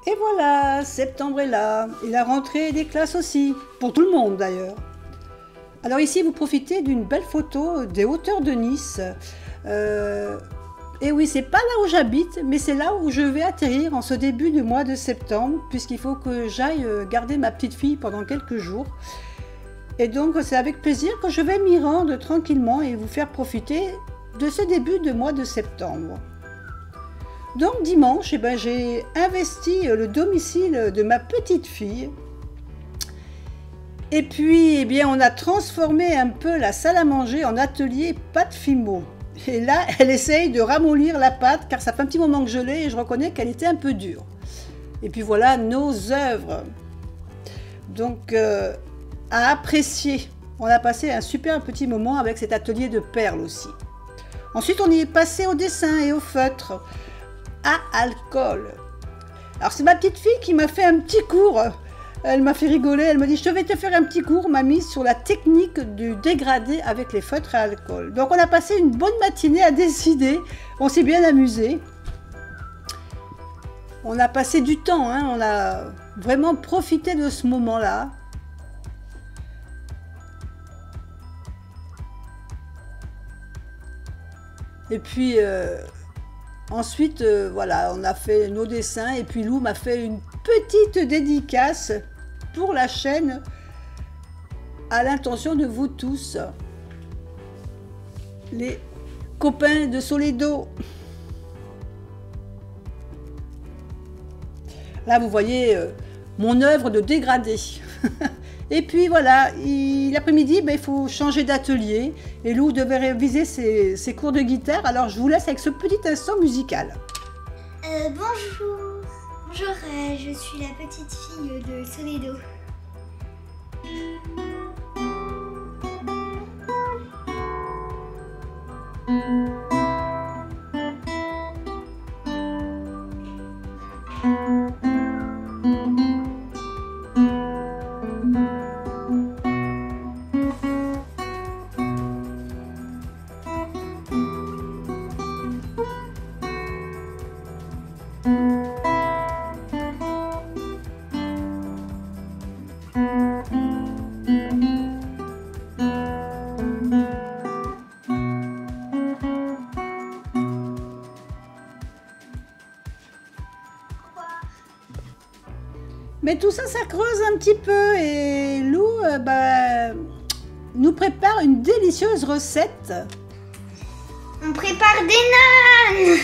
Et voilà, septembre est là, et la rentrée des classes aussi, pour tout le monde d'ailleurs. Alors ici, vous profitez d'une belle photo des hauteurs de Nice. Et oui, c'est pas là où j'habite, mais c'est là où je vais atterrir en ce début de mois de septembre, puisqu'il faut que j'aille garder ma petite fille pendant quelques jours. Et donc, c'est avec plaisir que je vais m'y rendre tranquillement et vous faire profiter de ce début de mois de septembre. Donc dimanche, j'ai investi le domicile de ma petite fille. Et puis, on a transformé un peu la salle à manger en atelier pâte fimo. Et là, elle essaye de ramollir la pâte, car ça fait un petit moment que je l'ai et je reconnais qu'elle était un peu dure. Et puis voilà nos œuvres. Donc, à apprécier. On a passé un super petit moment avec cet atelier de perles aussi. Ensuite, on y est passé au dessin et au feutre. À alcool. Alors c'est ma petite fille qui m'a fait un petit cours. Elle m'a fait rigoler, elle m'a dit je vais te faire un petit cours mamie sur la technique du dégradé avec les feutres à alcool. Donc on a passé une bonne matinée à décider, on s'est bien amusé. On a passé du temps, hein, on a vraiment profité de ce moment-là. Et puis ensuite, voilà, on a fait nos dessins et puis Lou m'a fait une petite dédicace pour la chaîne à l'intention de vous tous, les copains de Soledo. Là, vous voyez mon œuvre de dégradé. Et puis voilà, l'après-midi, il faut changer d'atelier. Et Lou devait réviser ses cours de guitare. Alors je vous laisse avec ce petit instant musical. Bonjour. Bonjour, je suis la petite fille de Soledo. Mais tout ça, ça creuse un petit peu et Lou nous prépare une délicieuse recette. On prépare des nanes,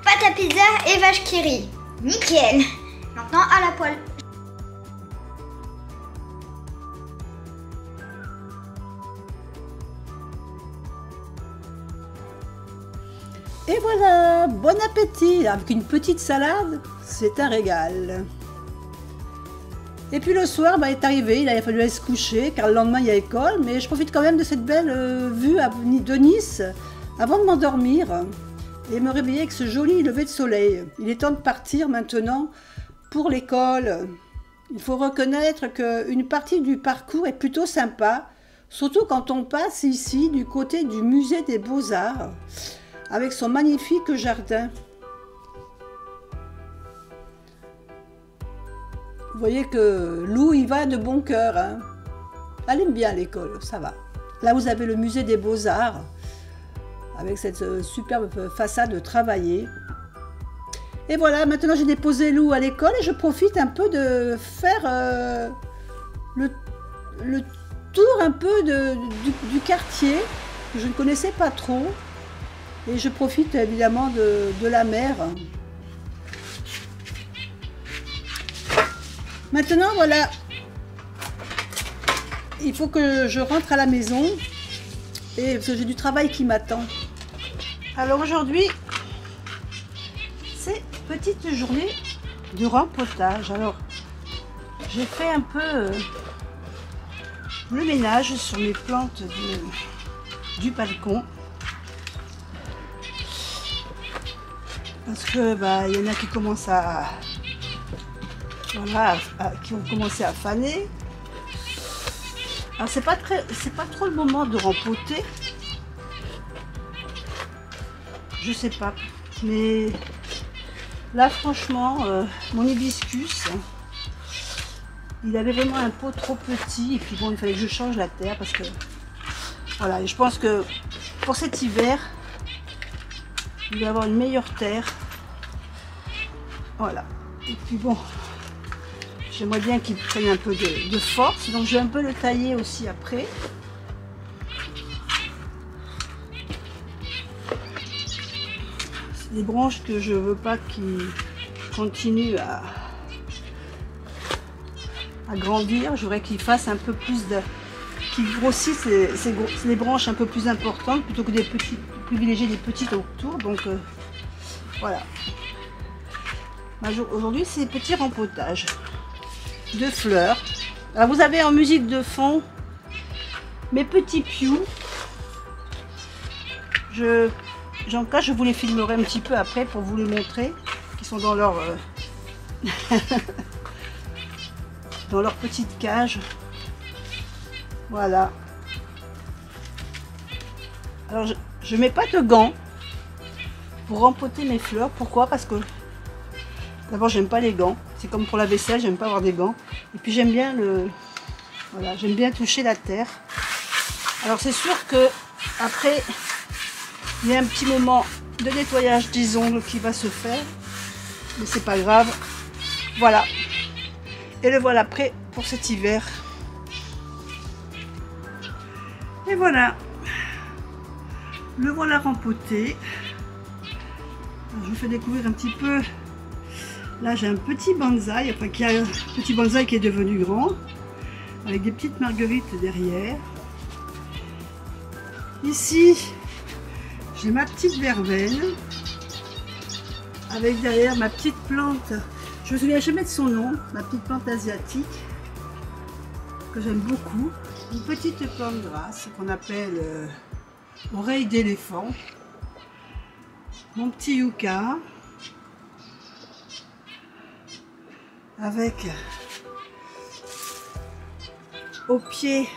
pâte à pizza et vache qui rit. Nickel. Maintenant à la poêle. Et voilà, bon appétit avec une petite salade, c'est un régal. Et puis le soir, est arrivé, il a fallu aller se coucher car le lendemain il y a école, mais je profite quand même de cette belle vue de Nice avant de m'endormir et me réveiller avec ce joli lever de soleil. Il est temps de partir maintenant pour l'école. Il faut reconnaître qu'une partie du parcours est plutôt sympa, surtout quand on passe ici du côté du musée des Beaux-Arts avec son magnifique jardin. Vous voyez que Lou y va de bon cœur. Hein. Elle aime bien l'école, ça va. Là, vous avez le musée des Beaux-Arts, avec cette superbe façade travaillée. Et voilà, maintenant j'ai déposé Lou à l'école et je profite un peu de faire le tour un peu du quartier, que je ne connaissais pas trop. Et je profite évidemment de la mer. Maintenant, voilà, il faut que je rentre à la maison et parce que j'ai du travail qui m'attend. Alors aujourd'hui, c'est petite journée de rempotage. Alors, j'ai fait un peu le ménage sur mes plantes du balcon. Parce que il y en a qui commencent qui ont commencé à faner. Alors c'est pas trop le moment de rempoter. Je sais pas, mais Là, franchement, mon hibiscus, il avait vraiment un pot trop petit. Et puis bon, il fallait que je change la terre parce que... Voilà, et je pense que pour cet hiver, il va avoir une meilleure terre. Voilà. Et puis bon, j'aimerais bien qu'il prenne un peu de force. Donc je vais un peu le tailler aussi après. C'est des branches que je veux pas qu'il continue à grandir. Je voudrais qu'il fasse un peu plus de... qu'il grossisse les branches un peu plus importantes plutôt que des petits, privilégier des petites autour. Donc voilà. Aujourd'hui, c'est des petits rempotages de fleurs. Alors, vous avez en musique de fond mes petits pious. J'en cache, je vous les filmerai un petit peu après pour vous les montrer, qui sont dans leur dans leur petite cage. Voilà. Alors, je mets pas de gants pour rempoter mes fleurs. Pourquoi? Parce que d'abord, j'aime pas les gants. C'est comme pour la vaisselle, j'aime pas avoir des gants. Et puis j'aime bien voilà, j'aime bien toucher la terre. Alors c'est sûr que après, il y a un petit moment de nettoyage des ongles qui va se faire, mais c'est pas grave. Voilà. Et le voilà prêt pour cet hiver. Et voilà. Le voilà rempoté. Alors, je vous fais découvrir un petit peu. Là, j'ai un petit bonsaï, enfin un petit bonsaï qui est devenu grand, avec des petites marguerites derrière. Ici, j'ai ma petite verveine, avec derrière ma petite plante, je me souviens jamais de son nom, ma petite plante asiatique, que j'aime beaucoup. Une petite plante grasse qu'on appelle oreille d'éléphant. Mon petit yucca. Avec au pied,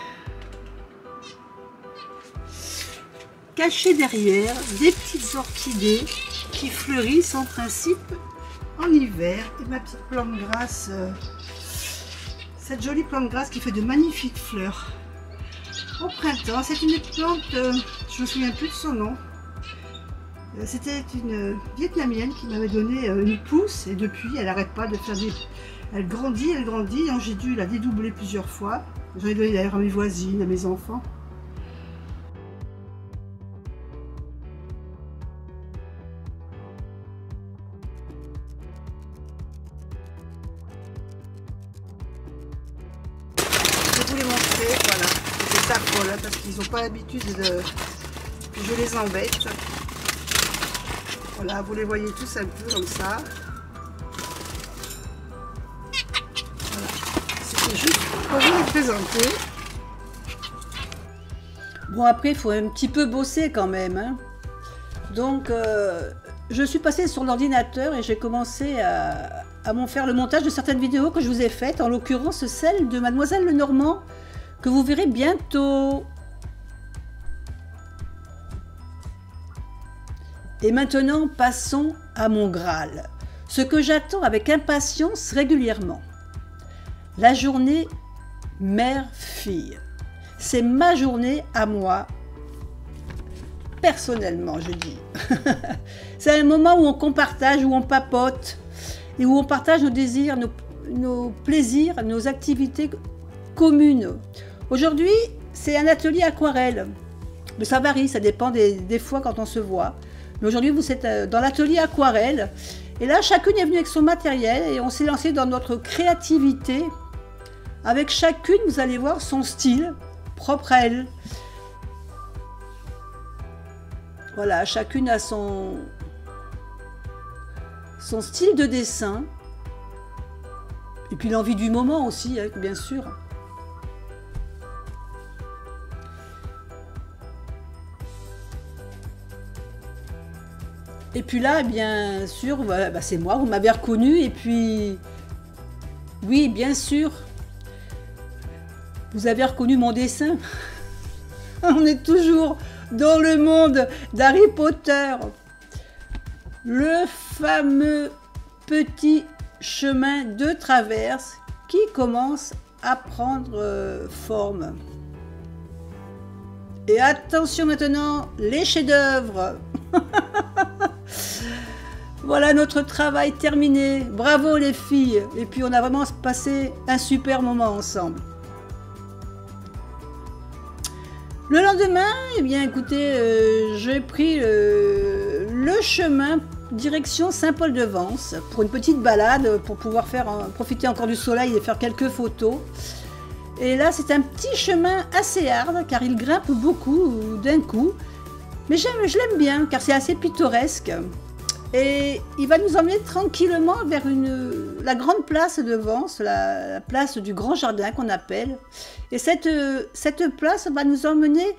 caché derrière, des petites orchidées qui fleurissent en principe en hiver. Et ma petite plante grasse, cette jolie plante grasse qui fait de magnifiques fleurs au printemps. C'est une plante, je me souviens plus de son nom. C'était une Vietnamienne qui m'avait donné une pousse et depuis elle n'arrête pas de faire des... Elle grandit, donc j'ai dû la dédoubler plusieurs fois. J'en ai donné d'ailleurs à mes voisines, à mes enfants. Je vais vous les montrer, voilà. C'est ça pour là, parce qu'ils n'ont pas l'habitude que je les embête. Voilà, vous les voyez tous un peu comme ça. Voilà, c'était juste pour vous les présenter. Bon, après, il faut un petit peu bosser quand même, hein. Donc, je suis passée sur l'ordinateur et j'ai commencé à m'en faire le montage de certaines vidéos que je vous ai faites, en l'occurrence celle de Mademoiselle Lenormand, que vous verrez bientôt. Et maintenant, passons à mon Graal, ce que j'attends avec impatience régulièrement. La journée mère-fille. C'est ma journée à moi, personnellement, je dis. C'est un moment où on compartage, où on papote, et où on partage nos désirs, nos plaisirs, nos activités communes. Aujourd'hui, c'est un atelier aquarelle. Mais ça varie, ça dépend des fois quand on se voit. Mais aujourd'hui, vous êtes dans l'atelier aquarelle. Et là, chacune est venue avec son matériel et on s'est lancé dans notre créativité. Avec chacune, vous allez voir son style propre à elle. Voilà, chacune a son style de dessin. Et puis l'envie du moment aussi, hein, bien sûr. Et puis là, bien sûr, bah c'est moi, vous m'avez reconnu. Et puis, oui, bien sûr, vous avez reconnu mon dessin. On est toujours dans le monde d'Harry Potter. Le fameux petit chemin de traverse qui commence à prendre forme. Et attention maintenant, les chefs-d'œuvre. Voilà notre travail terminé. Bravo les filles. Et puis on a vraiment passé un super moment ensemble. Le lendemain, eh bien écoutez, j'ai pris le chemin direction Saint-Paul-de-Vence pour une petite balade, pour pouvoir profiter encore du soleil et faire quelques photos. Et là, c'est un petit chemin assez hard, car il grimpe beaucoup d'un coup. Mais je l'aime bien, car c'est assez pittoresque. Et il va nous emmener tranquillement vers la grande place de Vence, la place du Grand Jardin qu'on appelle. Et cette place va nous emmener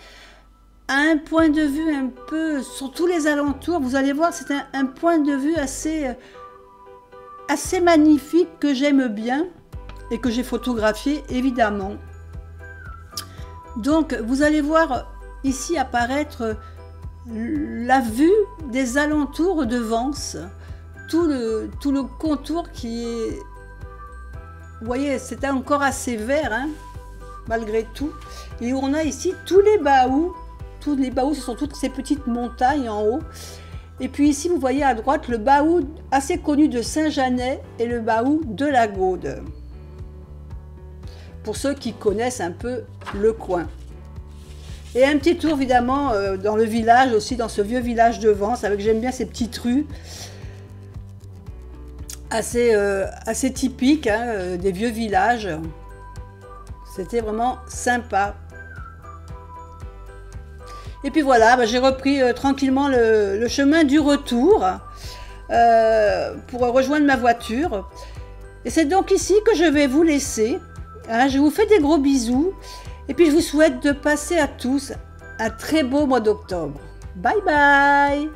à un point de vue un peu sur tous les alentours. Vous allez voir, c'est un point de vue assez magnifique que j'aime bien et que j'ai photographié évidemment. Donc vous allez voir ici apparaître la vue des alentours de Vence, tout le contour qui est, vous voyez, c'est encore assez vert, hein, malgré tout. Et on a ici tous les baous, ce sont toutes ces petites montagnes en haut. Et puis ici, vous voyez à droite le baou assez connu de Saint-Janet et le baou de la Gaude. Pour ceux qui connaissent un peu le coin. Et un petit tour évidemment dans le village aussi, dans ce vieux village de Vence, avec j'aime bien ces petites rues assez typiques hein, des vieux villages. C'était vraiment sympa. Et puis voilà, j'ai repris tranquillement le chemin du retour pour rejoindre ma voiture. Et c'est donc ici que je vais vous laisser. Hein, je vous fais des gros bisous. Et puis je vous souhaite de passer à tous un très beau mois d'octobre. Bye bye!